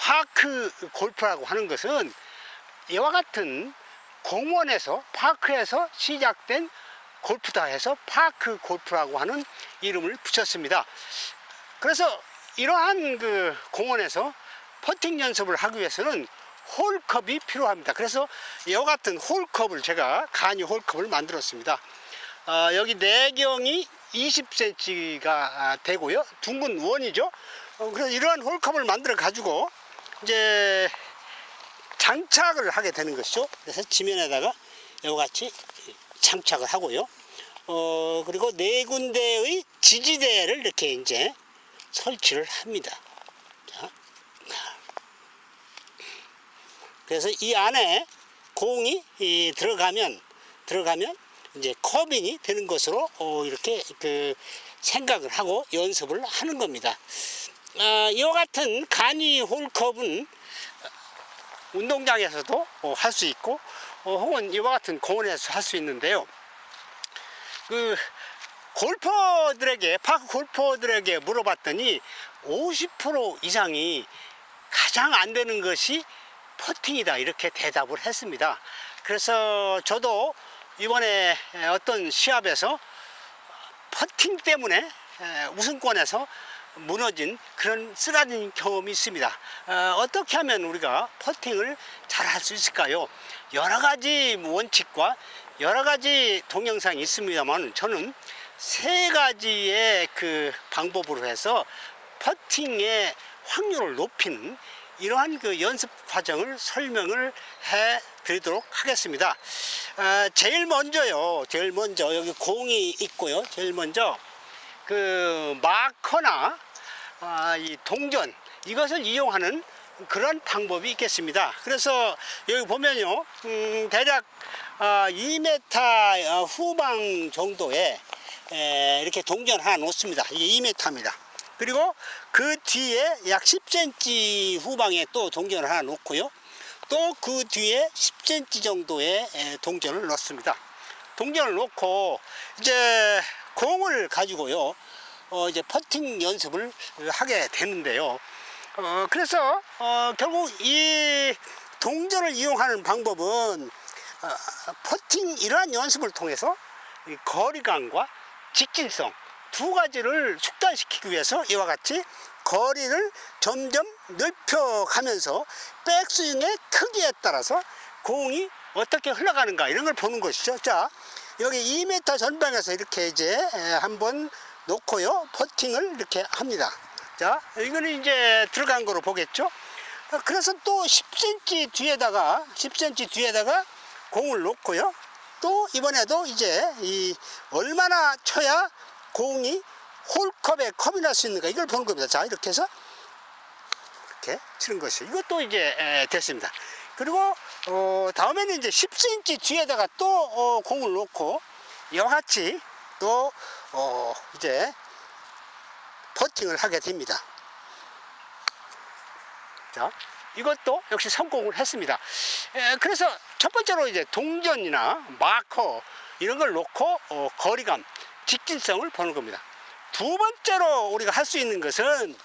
파크 골프라고 하는 것은 이와 같은 공원에서, 파크에서 시작된 골프다 해서 파크 골프라고 하는 이름을 붙였습니다. 그래서 이러한 그 공원에서 퍼팅 연습을 하기 위해서는 홀컵이 필요합니다. 그래서 이와 같은 홀컵을 제가 간이 홀컵을 만들었습니다. 여기 내경이 20cm가 되고요. 둥근 원이죠. 그래서 이러한 홀컵을 만들어 가지고 이제 장착을 하게 되는 것이죠. 그래서 지면에다가 이와 같이 장착을 하고요. 그리고 네 군데의 지지대를 이렇게 이제 설치를 합니다. 자. 그래서 이 안에 공이 들어가면 이제 커빙이 되는 것으로 이렇게 그 생각을 하고 연습을 하는 겁니다. 이와 같은 간이 홀컵은 운동장에서도 할 수 있고 혹은 이와 같은 공원에서 할 수 있는데요. 그 골퍼들에게, 파크 골퍼들에게 물어봤더니 50% 이상이 가장 안 되는 것이 퍼팅이다, 이렇게 대답을 했습니다. 그래서 저도 이번에 어떤 시합에서 퍼팅 때문에 우승권에서 무너진 그런 쓰라린 경험이 있습니다. 어떻게 하면 우리가 퍼팅을 잘 할 수 있을까요? 여러 가지 원칙과 여러 가지 동영상이 있습니다만 저는 세 가지의 그 방법으로 해서 퍼팅의 확률을 높이는 이러한 그 연습 과정을 설명을 해 드리도록 하겠습니다. 제일 먼저 여기 공이 있고요. 제일 먼저 그 마커나 이 동전, 이것을 이용하는 그런 방법이 있겠습니다. 그래서 여기 보면요, 대략 2m 후방 정도에 이렇게 동전 하나 놓습니다. 이게 2m입니다. 그리고 그 뒤에 약 10cm 후방에 또 동전을 하나 놓고요. 또 그 뒤에 10cm 정도의 동전을 넣습니다. 동전을 놓고 이제 공을 가지고요, 이제 퍼팅 연습을 하게 되는데요. 그래서 결국 이 동전을 이용하는 방법은 퍼팅 이러한 연습을 통해서 거리감과 직진성 두 가지를 숙달시키기 위해서 이와 같이 거리를 점점 넓혀가면서 백스윙의 크기에 따라서 공이 어떻게 흘러가는가 이런 걸 보는 것이죠. 자, 여기 2m 전방에서 이렇게 이제 한번 놓고요, 퍼팅을 이렇게 합니다. 자, 이거는 이제 들어간 거로 보겠죠. 그래서 또 10cm 뒤에다가 공을 놓고요, 또 이번에도 이제 얼마나 쳐야 공이 홀컵에 컵이 날 수 있는가 이걸 보는 겁니다. 자, 이렇게 해서 이렇게 치는 것이, 이것도 이제 됐습니다. 그리고 다음에는 이제 10cm 뒤에다가 또 공을 놓고 이와 같이 또 이제 퍼팅을 하게 됩니다. 자, 이것도 역시 성공을 했습니다. 그래서 첫 번째로 이제 동전이나 마커 이런 걸 놓고 거리감, 직진성을 보는 겁니다. 두 번째로 우리가 할 수 있는 것은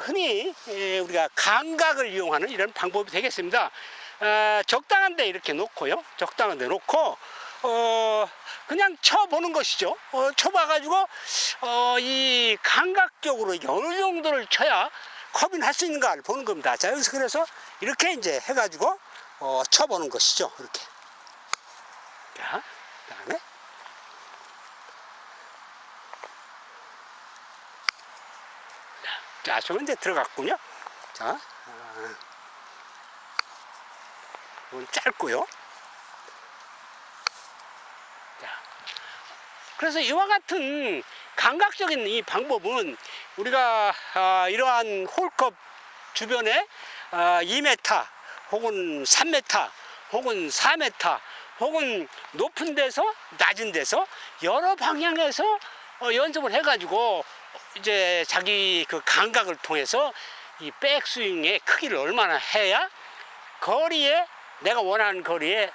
흔히 우리가 감각을 이용하는 이런 방법이 되겠습니다. 적당한 데 이렇게 놓고요, 적당한 데 놓고 그냥 쳐보는 것이죠. 쳐봐가지고 이 감각적으로 이게 어느 정도를 쳐야 컵이 날 수 있는가를 보는 겁니다. 자, 여기서 그래서 이렇게 이제 해가지고 쳐보는 것이죠. 이렇게. 자, 그다음에 자, 저는 이제 들어갔군요. 자, 이건 짧고요. 자, 그래서 이와 같은 감각적인 이 방법은 우리가 이러한 홀컵 주변에 2m 혹은 3m 혹은 4m 혹은 높은 데서 낮은 데서 여러 방향에서 연습을 해가지고 이제 자기 그 감각을 통해서 이 백스윙의 크기를 얼마나 해야 거리에, 내가 원하는 거리에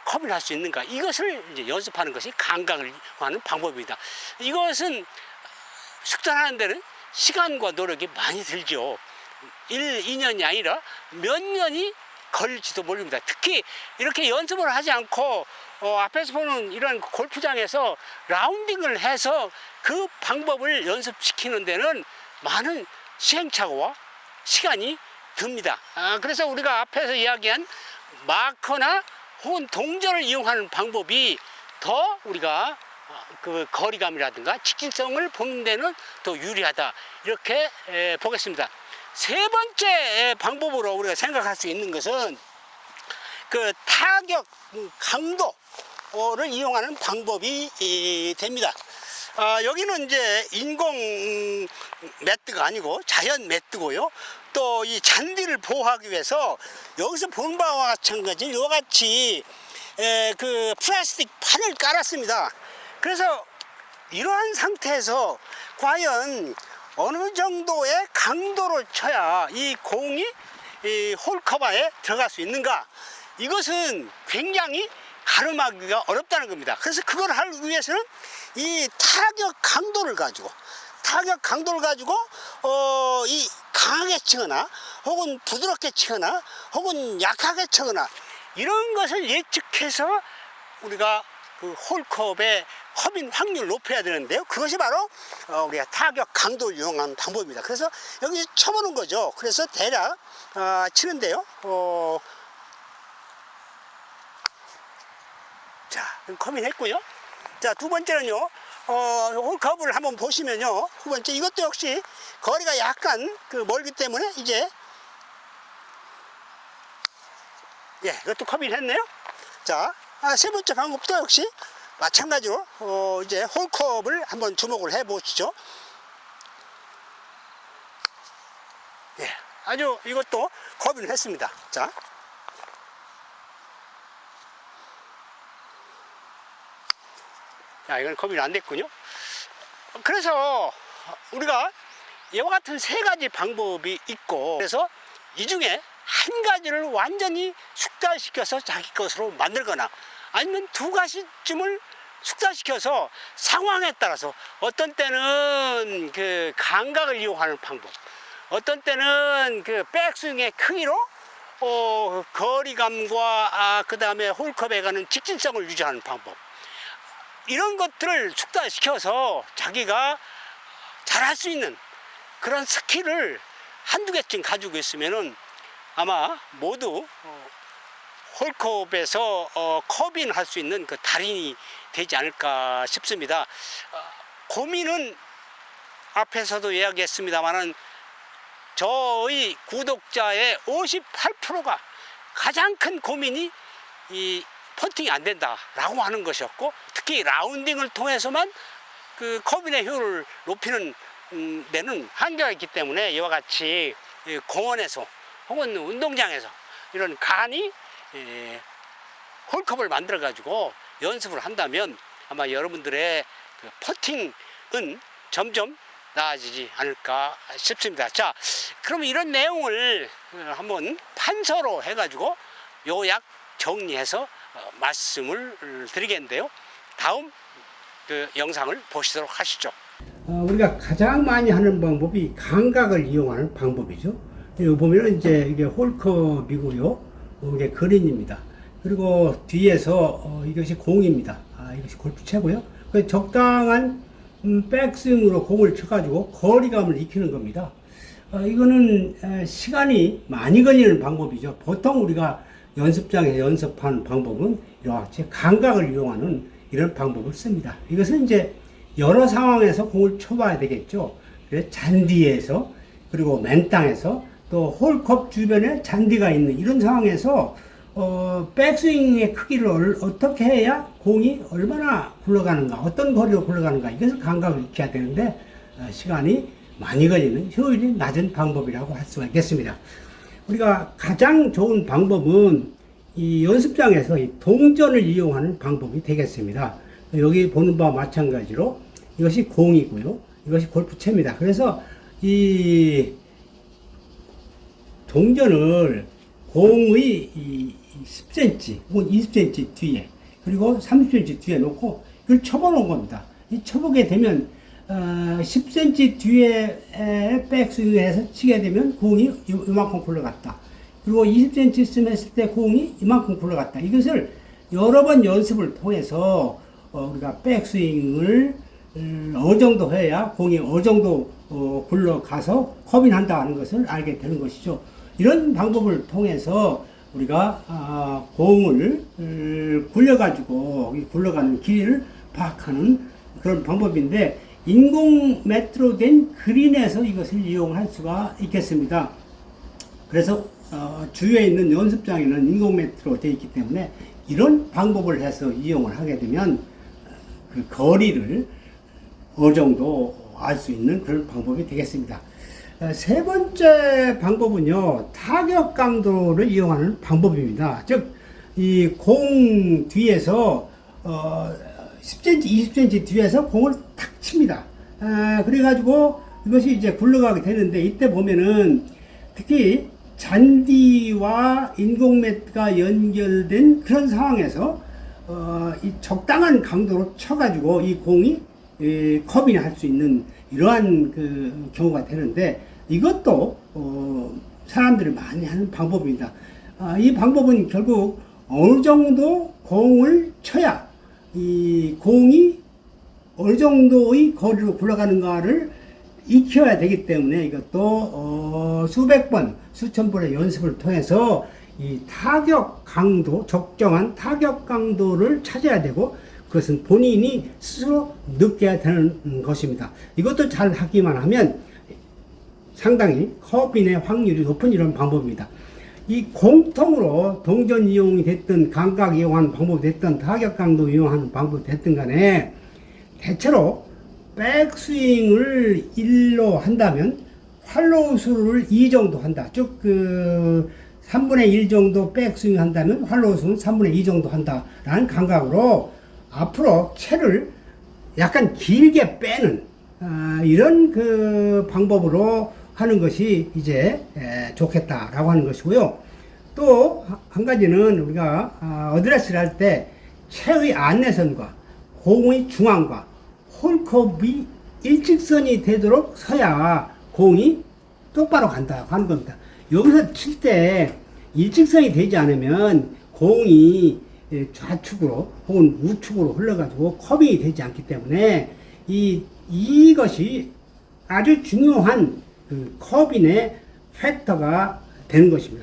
컵이 날 수 있는가, 이것을 이제 연습하는 것이 감각을 하는 방법입니다. 이것은 숙달하는 데는 시간과 노력이 많이 들죠. 1, 2년이 아니라 몇 년이 걸릴지도 모릅니다. 특히 이렇게 연습을 하지 않고 앞에서 보는 이런 골프장에서 라운딩을 해서 그 방법을 연습시키는 데는 많은 시행착오와 시간이 듭니다. 그래서 우리가 앞에서 이야기한 마커나 혹은 동전을 이용하는 방법이 더 우리가 그 거리감이라든가 직진성을 보는 데는 더 유리하다, 이렇게 보겠습니다. 세 번째 방법으로 우리가 생각할 수 있는 것은 그 타격 강도를 이용하는 방법이 됩니다. 여기는 이제 인공 매트가 아니고 자연 매트고요. 또 이 잔디를 보호하기 위해서 여기서 보는 바와 마찬가지 이와 같이 그 플라스틱 판을 깔았습니다. 그래서 이러한 상태에서 과연 어느 정도의 강도로 쳐야 이 공이 이 홀커버에 들어갈 수 있는가, 이것은 굉장히 가늠하기가 어렵다는 겁니다. 그래서 그걸 하기 위해서는 이 타격 강도를 가지고 이 강하게 치거나 혹은 부드럽게 치거나 혹은 약하게 치거나 이런 것을 예측해서 우리가 그 홀컵의 컵인 확률을 높여야 되는데요. 그것이 바로 우리가 타격 강도를 이용하는 방법입니다. 그래서 여기 쳐보는 거죠. 그래서 대략 치는데요. 자, 컵인 했고요. 자, 두 번째는요. 홀컵을 한번 보시면요. 두 번째, 이것도 역시 거리가 약간 멀기 때문에 이제 이것도 컵인 했네요. 자, 세 번째 방법도 역시 마찬가지로 이제 홀컵을 한번 주목을 해 보시죠. 아주 이것도 컵인 했습니다. 자, 이건 컵이 안 됐군요. 그래서 우리가 이와 같은 세 가지 방법이 있고, 그래서 이 중에 한 가지를 완전히 숙달시켜서 자기 것으로 만들거나 아니면 두 가지쯤을 숙달시켜서 상황에 따라서 어떤 때는 그 감각을 이용하는 방법, 어떤 때는 그 백스윙의 크기로 거리감과 그 다음에 홀컵에 가는 직진성을 유지하는 방법, 이런 것들을 숙달시켜서 자기가 잘할 수 있는 그런 스킬을 한두 개쯤 가지고 있으면은 아마 모두 홀컵에서 컵인 할 수 있는 그 달인이 되지 않을까 싶습니다. 고민은 앞에서도 이야기했습니다만은 저희 구독자의 58%가 가장 큰 고민이 이 퍼팅이 안 된다라고 하는 것이었고, 특히 라운딩을 통해서만 그 컵인의 효율을 높이는 데는 한계가 있기 때문에 이와 같이 공원에서 혹은 운동장에서 이런 간이 홀컵을 만들어 가지고 연습을 한다면 아마 여러분들의 그 퍼팅은 점점 나아지지 않을까 싶습니다. 자, 그럼 이런 내용을 한번 판서로 해가지고 요약 정리해서 말씀을 드리겠는데요. 다음 그 영상을 보시도록 하시죠. 우리가 가장 많이 하는 방법이 감각을 이용하는 방법이죠. 여기 보면 이제 이게 홀컵이고요. 이게 그린입니다. 그리고 뒤에서 이것이 공입니다. 이것이 골프채고요. 적당한 백스윙으로 공을 쳐가지고 거리감을 익히는 겁니다. 이거는 시간이 많이 걸리는 방법이죠. 보통 우리가 연습장에서 연습하는 방법은 이렇게 감각을 이용하는 이런 방법을 씁니다. 이것은 이제 여러 상황에서 공을 쳐봐야 되겠죠. 그래서 잔디에서, 그리고 맨땅에서, 또 홀컵 주변에 잔디가 있는 이런 상황에서 백스윙의 크기를 어떻게 해야 공이 얼마나 굴러가는가, 어떤 거리로 굴러가는가, 이것을 감각을 익혀야 되는데 시간이 많이 걸리는 효율이 낮은 방법이라고 할 수가 있겠습니다. 우리가 가장 좋은 방법은 이 연습장에서 이 동전을 이용하는 방법이 되겠습니다. 여기 보는 바와 마찬가지로 이것이 공이고요. 이것이 골프채입니다. 그래서 이 동전을 공의 10cm 혹은 20cm 뒤에, 그리고 30cm 뒤에 놓고 이걸 쳐보는 겁니다. 이 쳐보게 되면 10cm 뒤에 백스윙에서 치게 되면 공이 이만큼 굴러갔다. 그리고 20cm쯤 했을 때 공이 이만큼 굴러갔다. 이것을 여러 번 연습을 통해서 우리가 백스윙을 어느 정도 해야 공이 어느 정도 굴러가서 커빙한다 하는 것을 알게 되는 것이죠. 이런 방법을 통해서 우리가 공을 굴려가지고 굴러가는 길이를 파악하는 그런 방법인데, 인공 매트로 된 그린에서 이것을 이용할 수가 있겠습니다. 그래서 주위에 있는 연습장에는 인공 매트로 되어 있기 때문에 이런 방법을 해서 이용을 하게 되면 그 거리를 어느 정도 알 수 있는 그런 방법이 되겠습니다. 세 번째 방법은요, 타격 강도를 이용하는 방법입니다. 즉, 이 공 뒤에서 10cm, 20cm 뒤에서 공을 탁 칩니다. 그래가지고 이것이 이제 굴러가게 되는데, 이때 보면은 특히 잔디와 인공 매트가 연결된 그런 상황에서 이 적당한 강도로 쳐가지고 이 공이 커빙 할 수 있는 이러한 그 경우가 되는데, 이것도 사람들이 많이 하는 방법입니다. 이 방법은 결국 어느 정도 공을 쳐야 이 공이 어느 정도의 거리로 굴러가는가를 익혀야 되기 때문에, 이것도 수백 번, 수천 번의 연습을 통해서 이 타격 강도, 적정한 타격 강도를 찾아야 되고, 그것은 본인이 스스로 느껴야 되는 것입니다. 이것도 잘 하기만 하면 상당히 커빙의 확률이 높은 이런 방법입니다. 이 공통으로 동전 이용이 됐든 감각 이용하는 방법이 됐든 타격 강도 이용하는 방법이 됐든 간에 대체로 백스윙을 1로 한다면 활로우 수를 2 정도 한다. 즉 3분의 1 정도 백스윙 한다면 활로우 수는 3분의 2 정도 한다라는 감각으로 앞으로 채를 약간 길게 빼는 이런 그 방법으로 하는 것이 이제 좋겠다라고 하는 것이고요. 또 한 가지는 우리가 어드레스를 할 때 채의 안내선과 공의 중앙과 홀컵이 일직선이 되도록 서야 공이 똑바로 간다고 하는 겁니다. 여기서 칠 때 일직선이 되지 않으면 공이 좌측으로 혹은 우측으로 흘러가지고 커빙이 되지 않기 때문에 이것이 아주 중요한 그 커빙의 팩터가 되는 것입니다.